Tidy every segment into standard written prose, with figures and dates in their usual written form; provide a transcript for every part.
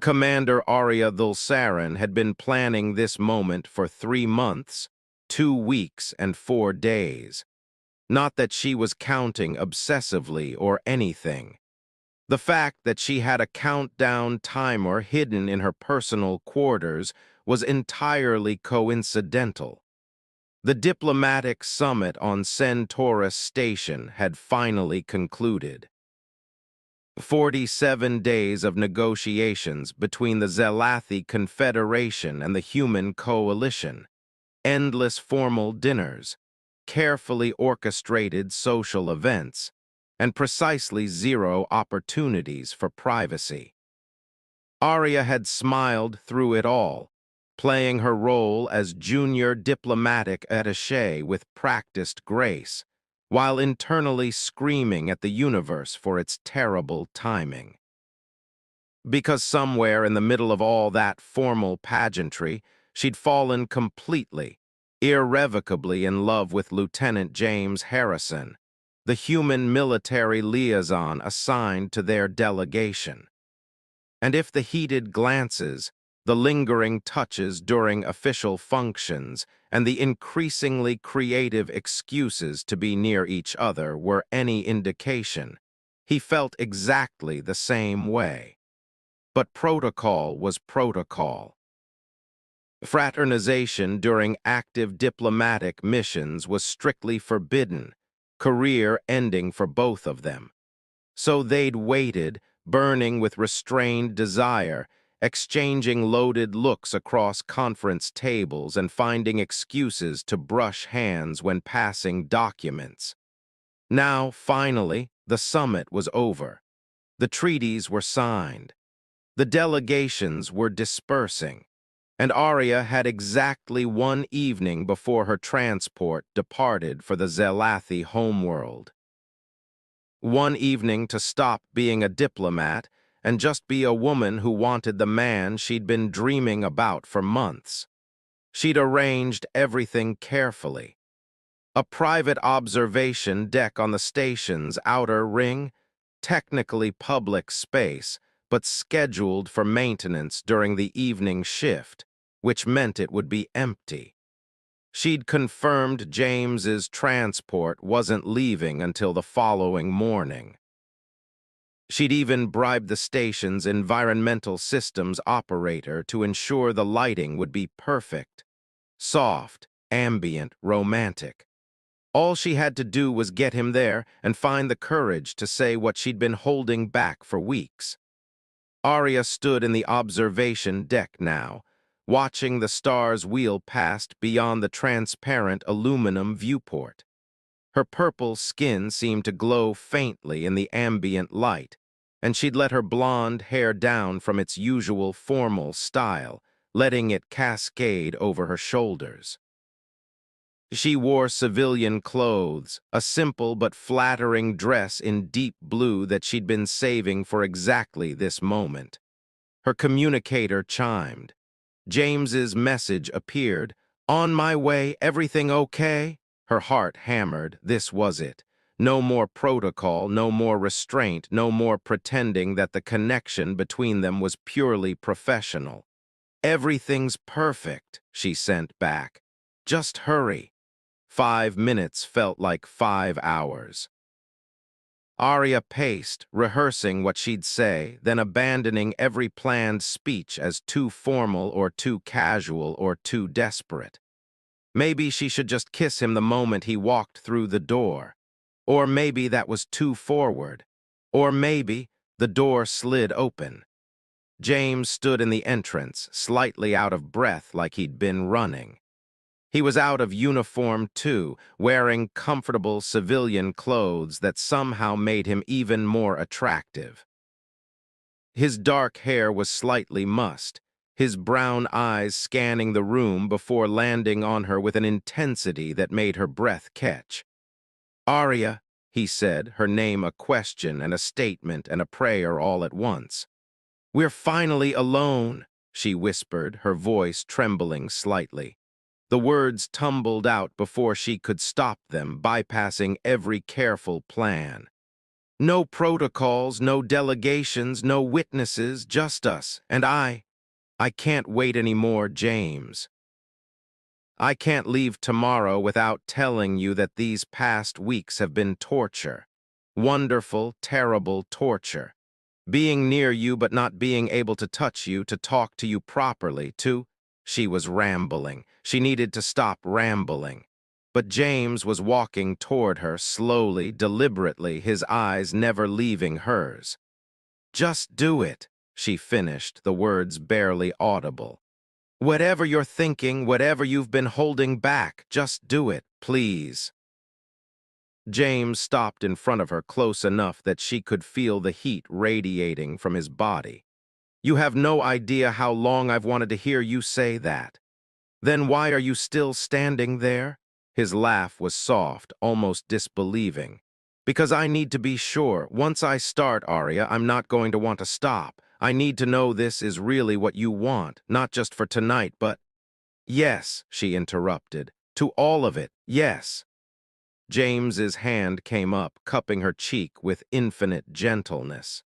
Commander Arya Thulsaren had been planning this moment for 3 months, 2 weeks, and 4 days. Not that she was counting obsessively or anything. The fact that she had a countdown timer hidden in her personal quarters was entirely coincidental. The diplomatic summit on Centaurus Station had finally concluded. 47 days of negotiations between the Zelathi Confederation and the Human Coalition, endless formal dinners, carefully orchestrated social events, and precisely zero opportunities for privacy. Arya had smiled through it all, playing her role as junior diplomatic attaché with practiced grace, while internally screaming at the universe for its terrible timing. Because somewhere in the middle of all that formal pageantry, she'd fallen completely, irrevocably in love with Lieutenant James Harrison, the human military liaison assigned to their delegation. And if the heated glances, the lingering touches during official functions, and the increasingly creative excuses to be near each other were any indication, he felt exactly the same way. But protocol was protocol. Fraternization during active diplomatic missions was strictly forbidden, career ending for both of them. So they'd waited, burning with restrained desire, exchanging loaded looks across conference tables and finding excuses to brush hands when passing documents. Now, finally, the summit was over. The treaties were signed. The delegations were dispersing, and Arya had exactly one evening before her transport departed for the Zelathi homeworld. One evening to stop being a diplomat and just be a woman who wanted the man she'd been dreaming about for months. She'd arranged everything carefully. A private observation deck on the station's outer ring, technically public space, but scheduled for maintenance during the evening shift, which meant it would be empty. She'd confirmed James's transport wasn't leaving until the following morning. She'd even bribed the station's environmental systems operator to ensure the lighting would be perfect, soft, ambient, romantic. All she had to do was get him there and find the courage to say what she'd been holding back for weeks. Arya stood in the observation deck now, watching the stars wheel past beyond the transparent aluminum viewport. Her purple skin seemed to glow faintly in the ambient light, and she'd let her blonde hair down from its usual formal style, letting it cascade over her shoulders. She wore civilian clothes, a simple but flattering dress in deep blue that she'd been saving for exactly this moment. Her communicator chimed. James's message appeared. "On my way, everything okay?" Her heart hammered. This was it. No more protocol, no more restraint, no more pretending that the connection between them was purely professional. "Everything's perfect," she sent back. "Just hurry." 5 minutes felt like 5 hours. Arya paced, rehearsing what she'd say, then abandoning every planned speech as too formal or too casual or too desperate. Maybe she should just kiss him the moment he walked through the door. Or maybe that was too forward. Or maybe the door slid open. James stood in the entrance, slightly out of breath like he'd been running. He was out of uniform, too, wearing comfortable civilian clothes that somehow made him even more attractive. His dark hair was slightly mussed, his brown eyes scanning the room before landing on her with an intensity that made her breath catch. "Arya," he said, her name a question and a statement and a prayer all at once. "We're finally alone," she whispered, her voice trembling slightly. The words tumbled out before she could stop them, bypassing every careful plan. No protocols, no delegations, no witnesses, just us. And I can't wait anymore, James. I can't leave tomorrow without telling you that these past weeks have been torture. Wonderful, terrible torture. Being near you but not being able to touch you, to talk to you properly, to... She was rambling. She needed to stop rambling. But James was walking toward her, slowly, deliberately, his eyes never leaving hers. Just do it, she finished, the words barely audible. Whatever you're thinking, whatever you've been holding back, just do it, please. James stopped in front of her close enough that she could feel the heat radiating from his body. You have no idea how long I've wanted to hear you say that. Then why are you still standing there? His laugh was soft, almost disbelieving. Because I need to be sure. Once I start, Arya, I'm not going to want to stop. I need to know this is really what you want, not just for tonight, but... Yes, she interrupted. To all of it, yes. James's hand came up, cupping her cheek with infinite gentleness.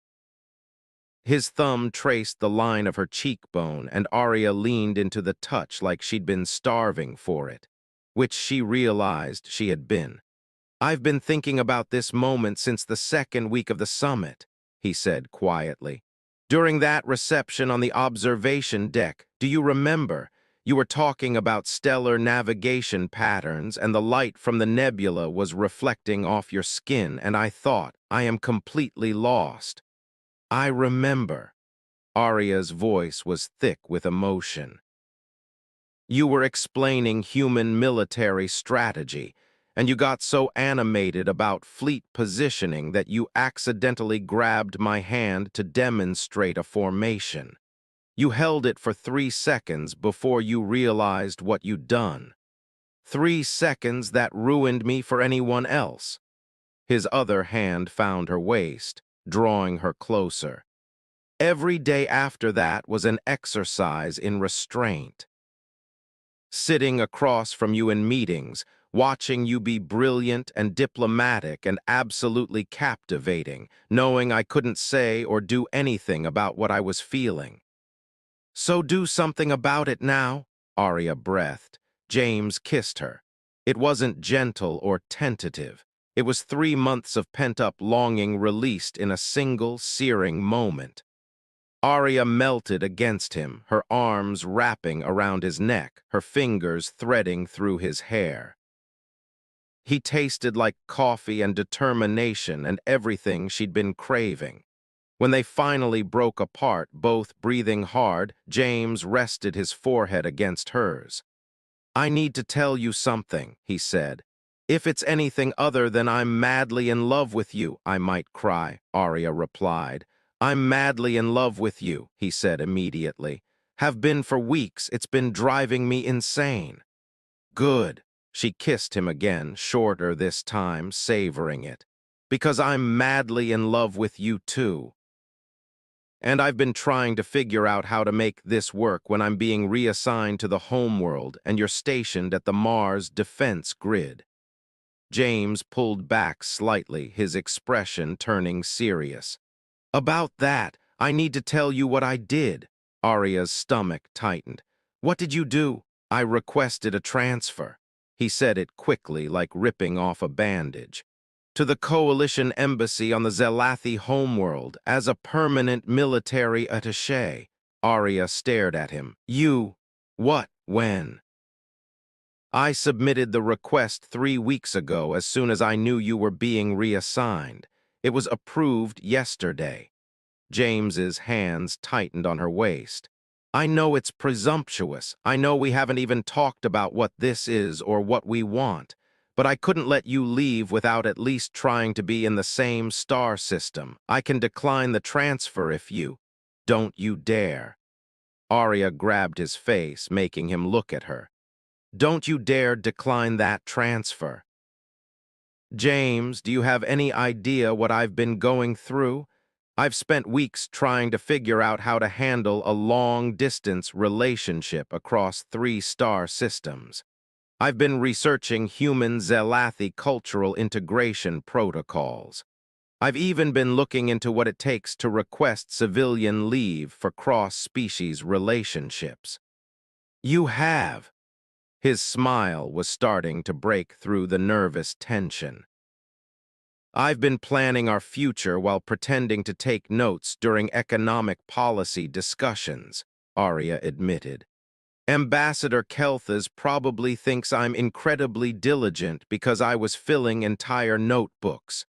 His thumb traced the line of her cheekbone, and Arya leaned into the touch like she'd been starving for it, which she realized she had been. I've been thinking about this moment since the second week of the summit, he said quietly. During that reception on the observation deck, do you remember? You were talking about stellar navigation patterns, and the light from the nebula was reflecting off your skin, and I thought, I am completely lost. I remember. Arya's voice was thick with emotion. You were explaining human military strategy, and you got so animated about fleet positioning that you accidentally grabbed my hand to demonstrate a formation. You held it for 3 seconds before you realized what you'd done. 3 seconds that ruined me for anyone else. His other hand found her waist, drawing her closer. Every day after that was an exercise in restraint. Sitting across from you in meetings, watching you be brilliant and diplomatic and absolutely captivating, knowing I couldn't say or do anything about what I was feeling. So do something about it now, Arya breathed. James kissed her. It wasn't gentle or tentative. It was 3 months of pent-up longing released in a single, searing moment. Arya melted against him, her arms wrapping around his neck, her fingers threading through his hair. He tasted like coffee and determination and everything she'd been craving. When they finally broke apart, both breathing hard, James rested his forehead against hers. I need to tell you something, he said. If it's anything other than I'm madly in love with you, I might cry, Arya replied. I'm madly in love with you, he said immediately. Have been for weeks, it's been driving me insane. Good. She kissed him again, shorter this time, savoring it. Because I'm madly in love with you too. And I've been trying to figure out how to make this work when I'm being reassigned to the homeworld and you're stationed at the Mars defense grid. James pulled back slightly, his expression turning serious. About that, I need to tell you what I did. Arya's stomach tightened. What did you do? I requested a transfer. He said it quickly, like ripping off a bandage. To the Coalition Embassy on the Zelathi homeworld as a permanent military attaché. Arya stared at him. You? What? When? I submitted the request 3 weeks ago as soon as I knew you were being reassigned. It was approved yesterday. James's hands tightened on her waist. I know it's presumptuous. I know we haven't even talked about what this is or what we want. But I couldn't let you leave without at least trying to be in the same star system. I can decline the transfer if you... Don't you dare. Arya grabbed his face, making him look at her. Don't you dare decline that transfer. James, do you have any idea what I've been going through? I've spent weeks trying to figure out how to handle a long-distance relationship across 3 star systems. I've been researching human Zelathi cultural integration protocols. I've even been looking into what it takes to request civilian leave for cross-species relationships. You have. His smile was starting to break through the nervous tension. I've been planning our future while pretending to take notes during economic policy discussions, Arya admitted. Ambassador Kelthas probably thinks I'm incredibly diligent because I was filling entire notebooks.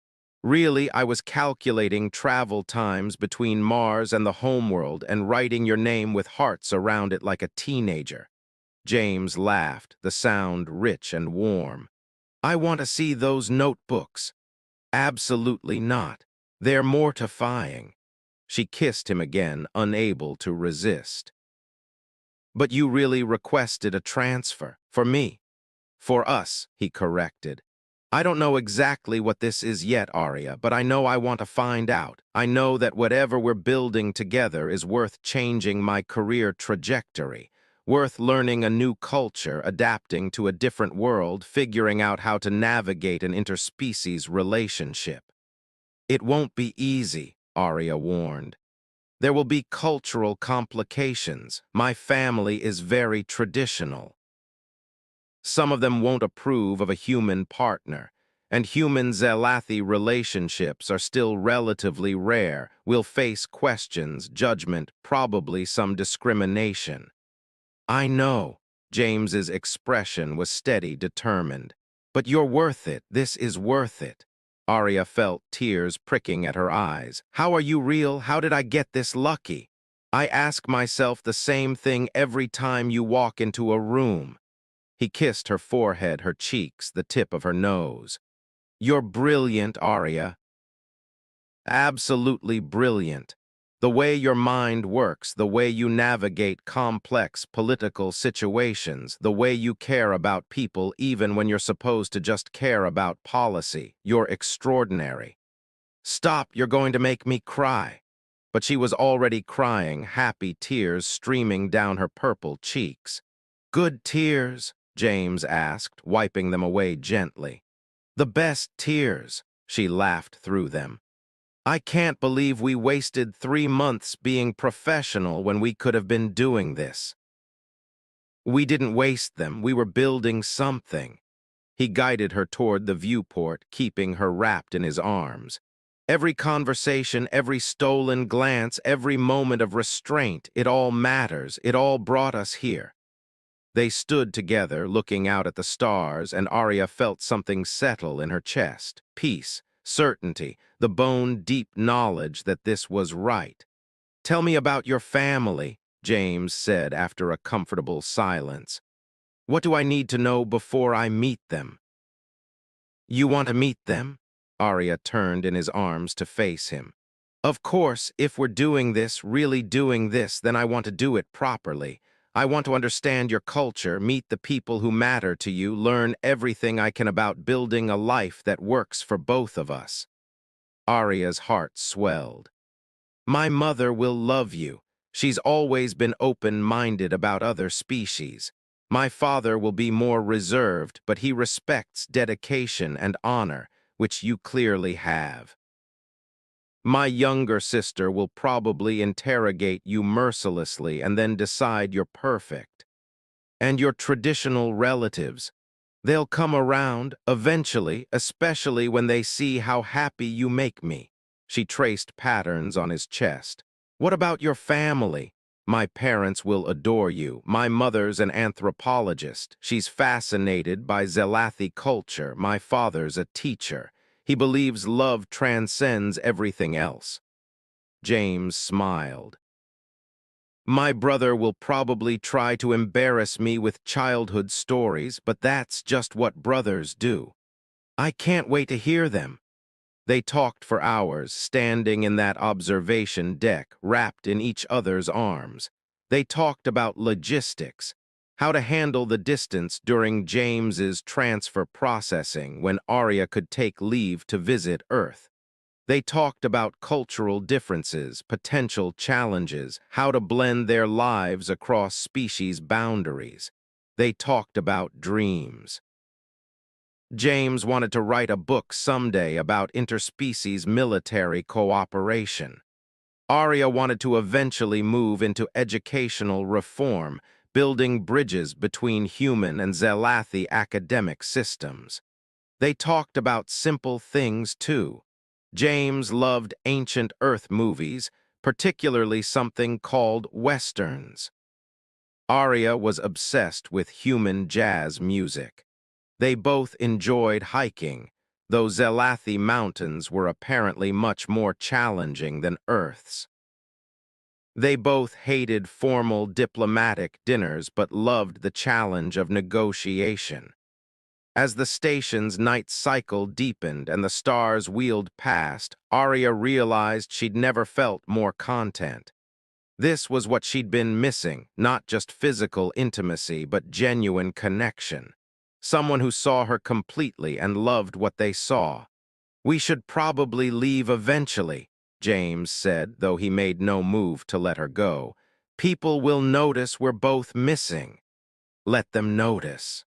Really, I was calculating travel times between Mars and the homeworld and writing your name with hearts around it like a teenager. James laughed, the sound rich and warm. I want to see those notebooks. Absolutely not. They're mortifying. She kissed him again, unable to resist. But you really requested a transfer. For me. For us, he corrected. I don't know exactly what this is yet, Arya, but I know I want to find out. I know that whatever we're building together is worth changing my career trajectory, worth learning a new culture, adapting to a different world, figuring out how to navigate an interspecies relationship. It won't be easy, Arya warned. There will be cultural complications. My family is very traditional. Some of them won't approve of a human partner, and human-Zelathi relationships are still relatively rare. We'll face questions, judgment, probably some discrimination. I know. James's expression was steady, determined. But you're worth it. This is worth it. Arya felt tears pricking at her eyes. How are you real? How did I get this lucky? I ask myself the same thing every time you walk into a room. He kissed her forehead, her cheeks, the tip of her nose. You're brilliant, Arya. Absolutely brilliant. The way your mind works, the way you navigate complex political situations, the way you care about people even when you're supposed to just care about policy. You're extraordinary. Stop, you're going to make me cry. But she was already crying, happy tears streaming down her purple cheeks. Good tears? James asked, wiping them away gently. The best tears, she laughed through them. I can't believe we wasted 3 months being professional when we could have been doing this. We didn't waste them, we were building something. He guided her toward the viewport, keeping her wrapped in his arms. Every conversation, every stolen glance, every moment of restraint, it all matters, it all brought us here. They stood together, looking out at the stars, and Arya felt something settle in her chest. Peace, certainty, the bone-deep knowledge that this was right. Tell me about your family, James said after a comfortable silence. What do I need to know before I meet them? You want to meet them? Arya turned in his arms to face him. Of course, if we're doing this, really doing this, then I want to do it properly. I want to understand your culture, meet the people who matter to you, learn everything I can about building a life that works for both of us. Arya's heart swelled. My mother will love you. She's always been open-minded about other species. My father will be more reserved, but he respects dedication and honor, which you clearly have. My younger sister will probably interrogate you mercilessly and then decide you're perfect. And your traditional relatives, they'll come around, eventually, especially when they see how happy you make me. She traced patterns on his chest. What about your family? My parents will adore you. My mother's an anthropologist. She's fascinated by Zelathi culture. My father's a teacher. He believes love transcends everything else. James smiled. My brother will probably try to embarrass me with childhood stories, but that's just what brothers do. I can't wait to hear them. They talked for hours, standing in that observation deck, wrapped in each other's arms. They talked about logistics, how to handle the distance during James's transfer processing when Arya could take leave to visit Earth. They talked about cultural differences, potential challenges, how to blend their lives across species boundaries. They talked about dreams. James wanted to write a book someday about interspecies military cooperation. Arya wanted to eventually move into educational reform, building bridges between human and Zelathi academic systems. They talked about simple things, too. James loved ancient Earth movies, particularly something called Westerns. Arya was obsessed with human jazz music. They both enjoyed hiking, though Zelathi mountains were apparently much more challenging than Earth's. They both hated formal diplomatic dinners but loved the challenge of negotiation. As the station's night cycle deepened and the stars wheeled past, Arya realized she'd never felt more content. This was what she'd been missing, not just physical intimacy, but genuine connection. Someone who saw her completely and loved what they saw. "We should probably leave eventually," James said, though he made no move to let her go. "People will notice we're both missing." "Let them notice."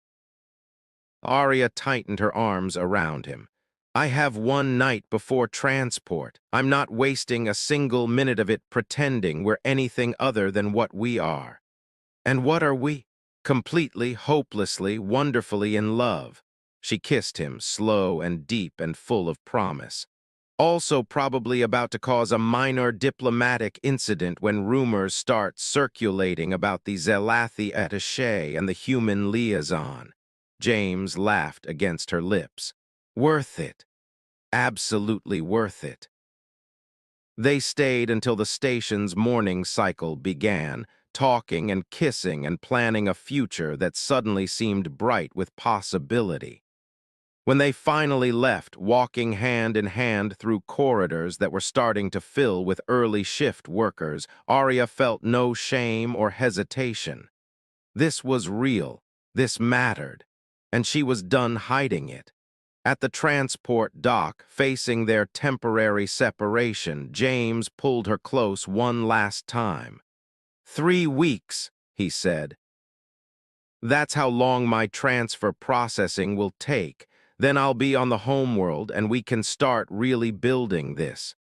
Arya tightened her arms around him. "I have one night before transport. I'm not wasting a single minute of it pretending we're anything other than what we are." "And what are we?" "Completely, hopelessly, wonderfully in love." She kissed him, slow and deep and full of promise. "Also probably about to cause a minor diplomatic incident when rumors start circulating about the Zelathi attaché and the human liaison." James laughed against her lips. "Worth it. Absolutely worth it." They stayed until the station's morning cycle began, talking and kissing and planning a future that suddenly seemed bright with possibility. When they finally left, walking hand in hand through corridors that were starting to fill with early shift workers, Arya felt no shame or hesitation. This was real, this mattered, and she was done hiding it. At the transport dock, facing their temporary separation, James pulled her close one last time. 3 weeks, he said. "That's how long my transfer processing will take. Then I'll be on the homeworld and we can start really building this."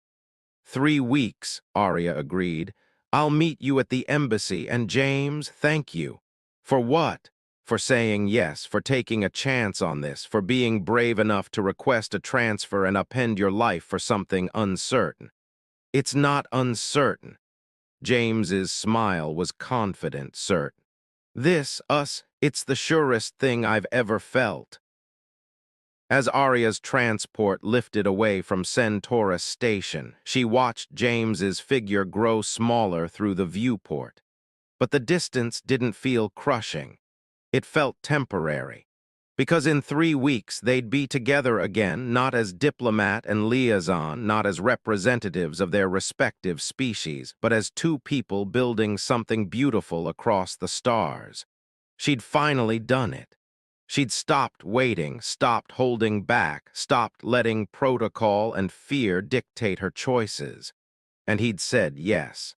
3 weeks, Arya agreed. "I'll meet you at the embassy, and James, thank you." "For what?" "For saying yes, for taking a chance on this, for being brave enough to request a transfer and upend your life for something uncertain." "It's not uncertain." James's smile was confident, certain. It's the surest thing I've ever felt." As Arya's transport lifted away from Centaurus Station, she watched James's figure grow smaller through the viewport. But the distance didn't feel crushing. It felt temporary. Because in 3 weeks they'd be together again, not as diplomat and liaison, not as representatives of their respective species, but as two people building something beautiful across the stars. She'd finally done it. She'd stopped waiting, stopped holding back, stopped letting protocol and fear dictate her choices. And he'd said yes.